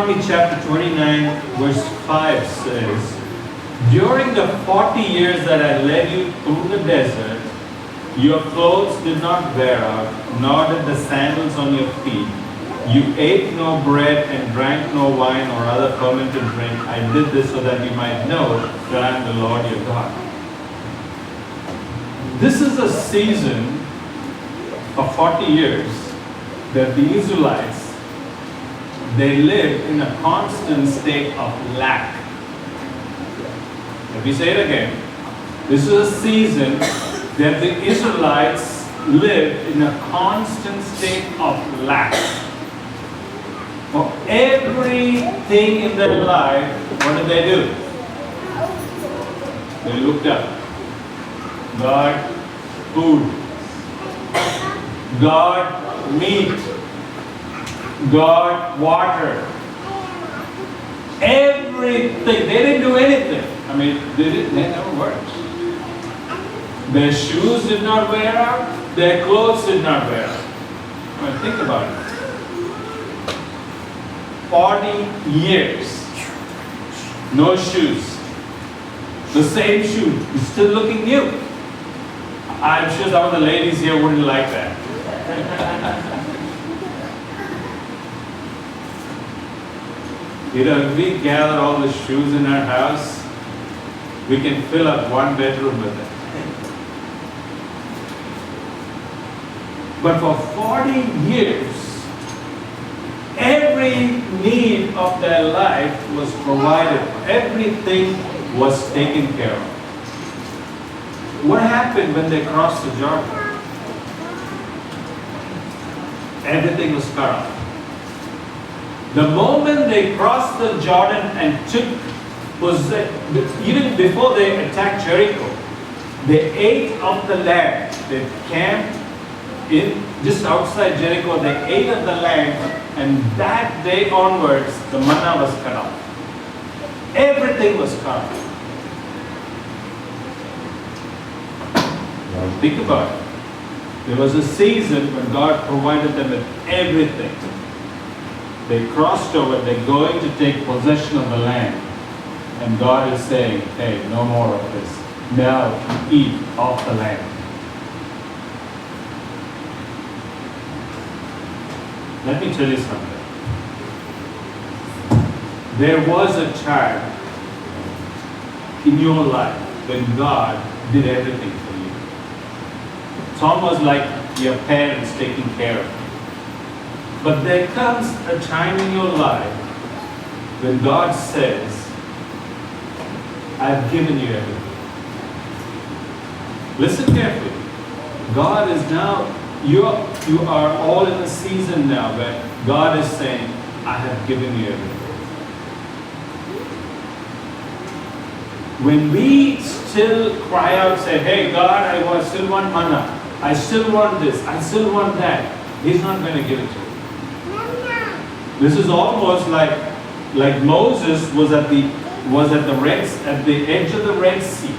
Deuteronomy chapter 29, verse 5 says, During the 40 years that I led you through the desert, your clothes did not wear out, nor did the sandals on your feet. You ate no bread and drank no wine or other fermented drink. I did this so that you might know that I am the Lord your God. This is a season of 40 years that the Israelites, they lived in a constant state of lack. Let me say it again. This is a season that the Israelites lived in a constant state of lack. For everything in their life, what did they do? They looked up. God, food. God, meat. God, water. Everything. They didn't do anything. I mean, they never worked. Their shoes did not wear out. Their clothes did not wear out. I mean, think about it. 40 years. No shoes. The same shoe. It's still looking new. I'm sure some of the ladies here wouldn't like that. You know, if we gather all the shoes in our house, we can fill up one bedroom with it. But for 40 years, every need of their life was provided for. Everything was taken care of. What happened when they crossed the Jordan? Everything was cut off. The moment they crossed the Jordan and even before they attacked Jericho, they ate of the land. They camped just outside Jericho. They ate of the land, and that day onwards, the manna was cut off. Everything was cut off. Now think about it. There was a season when God provided them with everything. They crossed over, they're going to take possession of the land. And God is saying, hey, no more of this. Now eat off the land. Let me tell you something. There was a time in your life when God did everything for you. It's almost like your parents taking care of you. But there comes a time in your life when God says, I've given you everything. Listen carefully. God is now, you are all in a season now where God is saying, I have given you everything. When we still cry out, say, hey God, I still want manna. I still want this. I still want that. He's not going to give it to you. This is almost like Moses was at the edge of the Red Sea.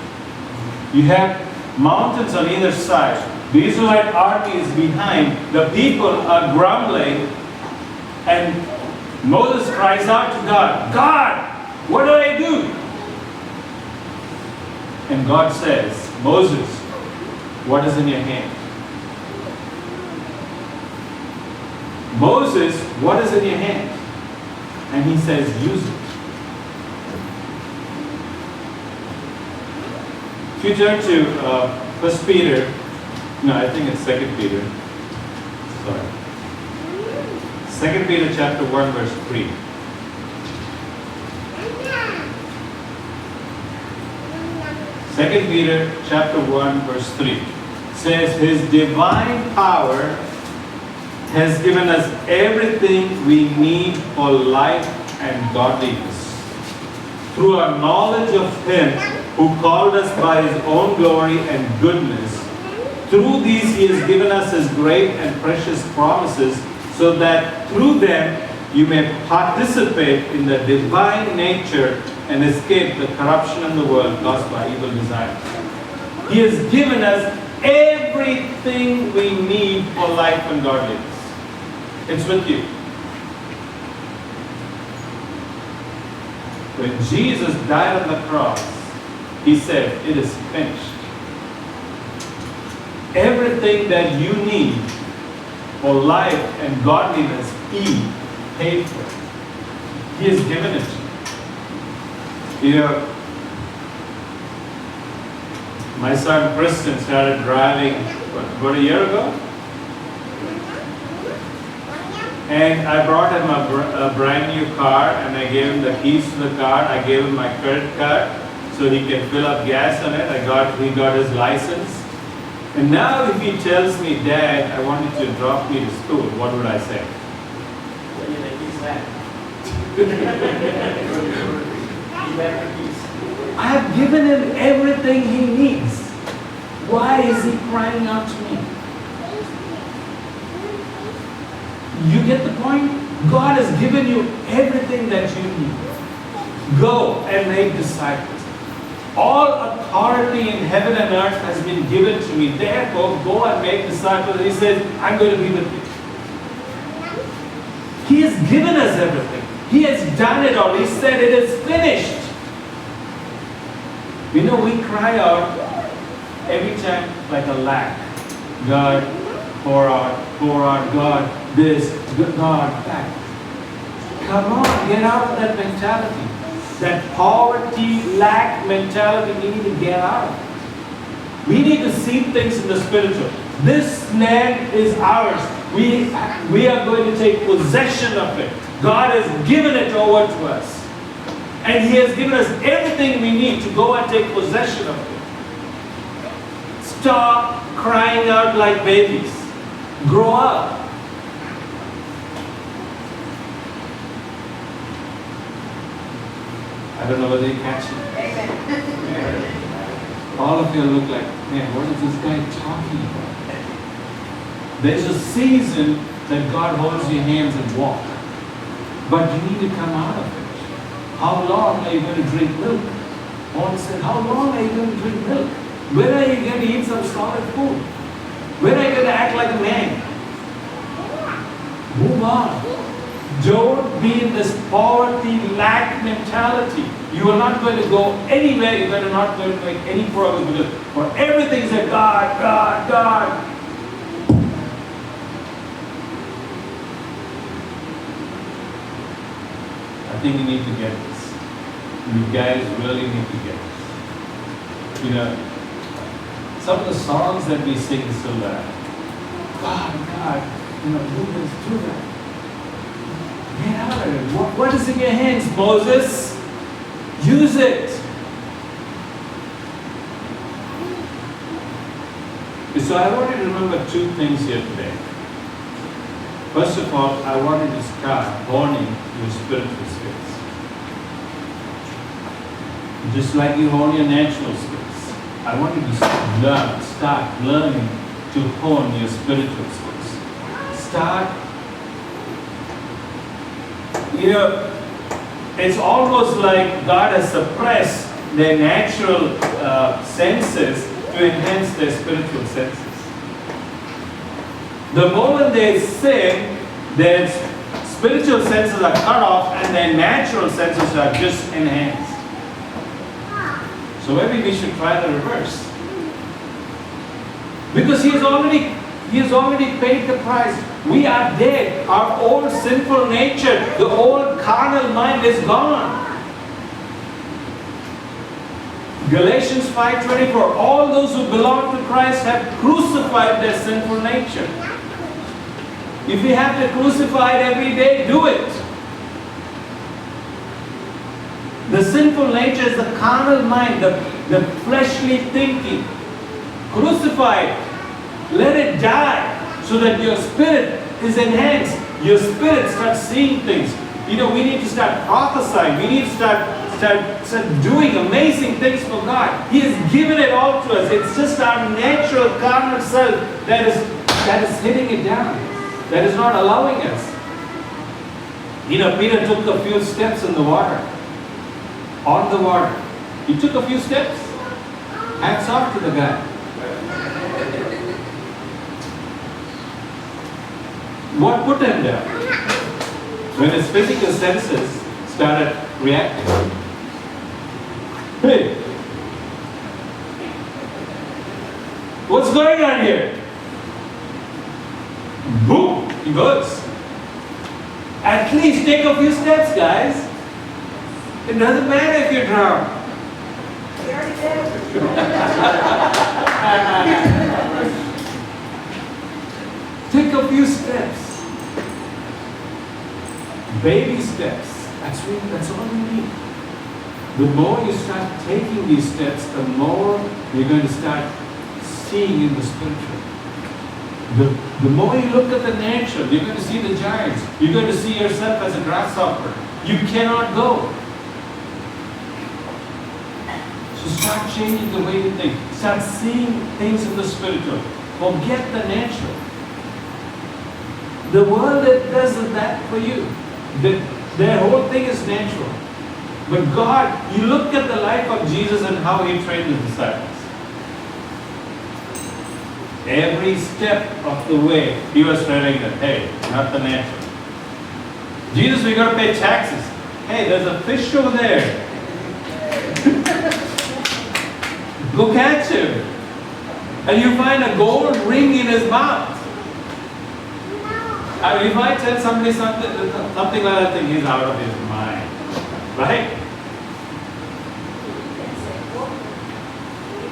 You have mountains on either side. The Israelite army is behind. The people are grumbling, and Moses cries out to God, God, what do I do? And God says, Moses, what is in your hand? Moses, what is in your hand? And he says, use it. If you turn to 1 Peter, no, I think it's 2 Peter. Sorry. 2 Peter chapter 1, verse 3. Second Peter chapter 1, verse 3 says, His divine power has given us everything we need for life and godliness. Through our knowledge of Him who called us by His own glory and goodness, through these He has given us His great and precious promises, so that through them you may participate in the divine nature and escape the corruption in the world caused by evil desires. He has given us everything we need for life and godliness. It's with you. When Jesus died on the cross, He said, "It is finished." Everything that you need for life and godliness, He paid for. He has given it to you. You know, my son Kristen started driving, about a year ago? And I brought him a brand new car, and I gave him the keys to the car. I gave him my credit card so he can fill up gas on it. He got his license. And now if he tells me, "Dad, I want you to drop me to school," what would I say? I have given him everything he needs. Why is he crying out to me? You get the point? God has given you everything that you need. Go and make disciples. All authority in heaven and earth has been given to me. Therefore, go and make disciples. He says, "I'm going to be with you." He has given us everything. He has done it all. He said, "It is finished." You know, we cry out every time like a lack. "God, pour out, God, this, God, that." Come on, get out of that mentality. That poverty, lack mentality, we need to get out of it. We need to see things in the spiritual. This land is ours. We are going to take possession of it. God has given it over to us. And He has given us everything we need to go and take possession of it. Stop crying out like babies. Grow up. I don't know whether you catch it. All of you look like, "Man, what is this guy talking about?" There's a season that God holds your hands and walk. But you need to come out of it. How long are you going to drink milk? Paul said, "How long are you going to drink milk? When are you going to eat some solid food? When are you going to act like a man?" Move on. Don't be in this poverty, lack mentality. You are not going to go anywhere. You are not going to make any progress because for everything is a God, God, God. I think you need to get this. You guys really need to get this. You know, some of the songs that we sing is so that God, God, you know, do this, do that. Get out of it. What is in your hands, Moses? Use it. So I want you to remember two things here today. First of all, I want you to start honing your spiritual skills. Just like you hone your natural skills. I want you to start learning to hone your spiritual skills. Start. You know, it's almost like God has suppressed their natural senses to enhance their spiritual senses. The moment they sin, their spiritual senses are cut off and their natural senses are just enhanced. So maybe we should try the reverse. Because He has already paid the price. We are dead. Our old sinful nature, the old carnal mind is gone. Galatians 5:24, all those who belong to Christ have crucified their sinful nature. If you have to crucify it every day, do it. The sinful nature is the carnal mind, the fleshly thinking. Crucify it. Let it die so that your spirit is enhanced. Your spirit starts seeing things. You know, we need to start prophesying. We need to start doing amazing things for God. He has given it all to us. It's just our natural carnal self that is hitting it down. That is not allowing us. You know, Peter took a few steps in the water. On the water. He took a few steps. Hats off to the guy. What put him there? When his physical senses started reacting. Hey, what's going on here? Boom, he goes. At least take a few steps, guys. It doesn't matter if you drown. We already did. Take a few steps. Baby steps. That's all we need. The more you start taking these steps, the more you're going to start seeing in the spiritual. The more you look at the natural, you're going to see the giants. You're going to see yourself as a grasshopper. You cannot go. So start changing the way you think. Start seeing things in the spiritual. Forget the natural. The world does that for you. Their whole thing is natural. But God, you look at the life of Jesus and how He trained His disciples. Every step of the way, He was telling them, hey, not the natural. Jesus, we got to pay taxes. Hey, there's a fish over there. Go catch him. And you find a gold ring in his mouth. And if I tell somebody something like that, think he's out of his mind. Right?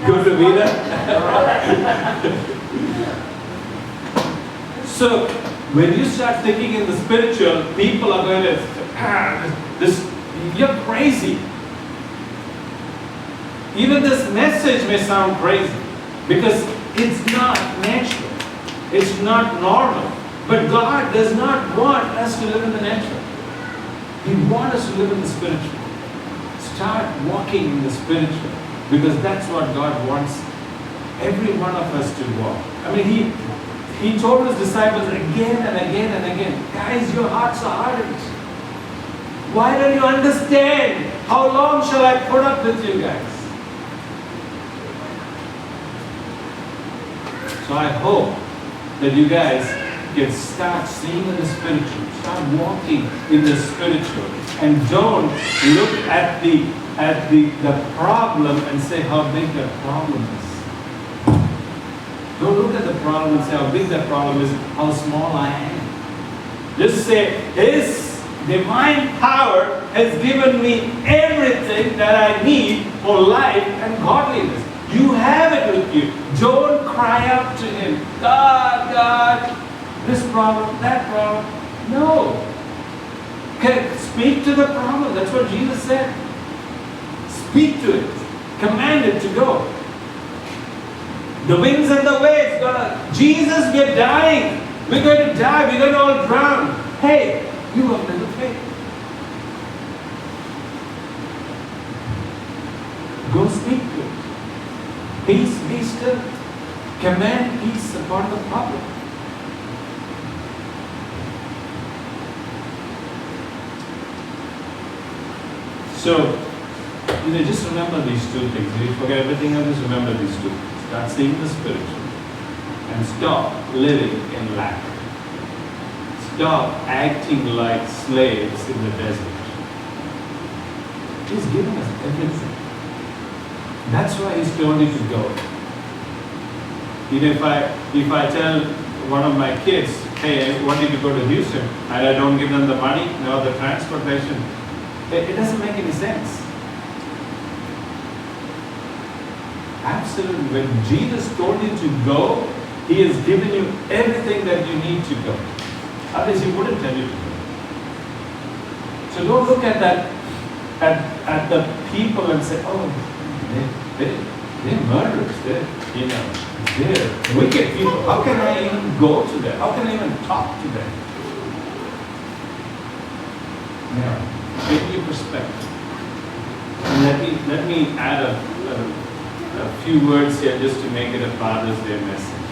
Good to be there. So, when you start thinking in the spiritual, people are going to, you're crazy. Even this message may sound crazy because it's not natural. It's not normal. But God does not want us to live in the natural. He wants us to live in the spiritual. Start walking in the spiritual because that's what God wants every one of us to walk. I mean, He told His disciples again and again and again, guys, your hearts are hardened. Why don't you understand? How long shall I put up with you guys? So I hope that you guys can start seeing in the spiritual, start walking in the spiritual, and don't look at the problem and say how big the problem is. Don't look at the problem and say how big the problem is, how small I am. Just say, His divine power has given me everything that I need for life and godliness. You have it with you. Don't cry out to Him, God, this problem, that problem. No. Okay, speak to the problem. That's what Jesus said. Speak to it. Command it to go. The winds and the waves, Jesus, we're dying. We're going to die. We're going to all drown. Hey, you have little faith. Go speak to it. Peace, be still. Command peace upon the problem. So, just remember these two things. If you forget everything else, just remember these two things. Start seeing the spiritual and stop living in lack. Stop acting like slaves in the desert. He's given us everything. That's why He's told you to go. If I tell one of my kids, hey, I want you to go to Houston, and I don't give them the money, no, the transportation, it doesn't make any sense. Absolutely. When Jesus told you to go, He has given you everything that you need to go. Otherwise, He wouldn't tell you to go. So don't look at that, at the people and say, oh, they're murderers. They're wicked people. How can I even go to them? How can I even talk to them? No. Change your perspective. And let me add a few words here just to make it a Father's Day message.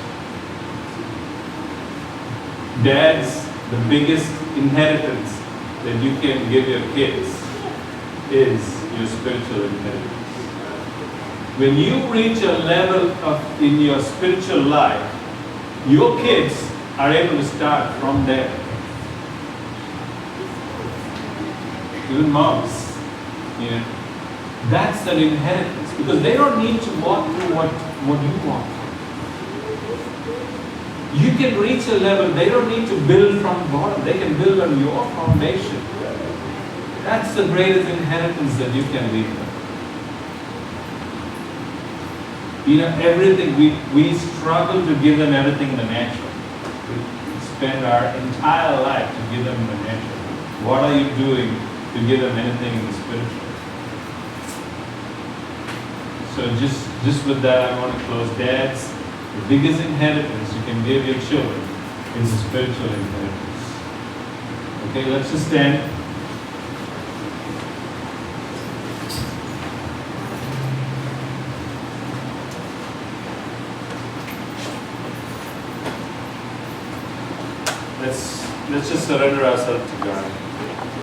Dads, the biggest inheritance that you can give your kids is your spiritual inheritance. When you reach a level in your spiritual life, your kids are able to start from there. Even moms, That's an inheritance because they don't need to walk through what you want. You can reach a level, they don't need to build from the bottom, they can build on your foundation. That's the greatest inheritance that you can leave them. You know, everything, we struggle to give them everything in the natural. We spend our entire life to give them in the natural. What are you doing to give them anything in the spiritual? So just with that, I want to close. Dads, the biggest inheritance you can give your children is a spiritual inheritance. Okay, let's just stand. Let's just surrender ourselves to God.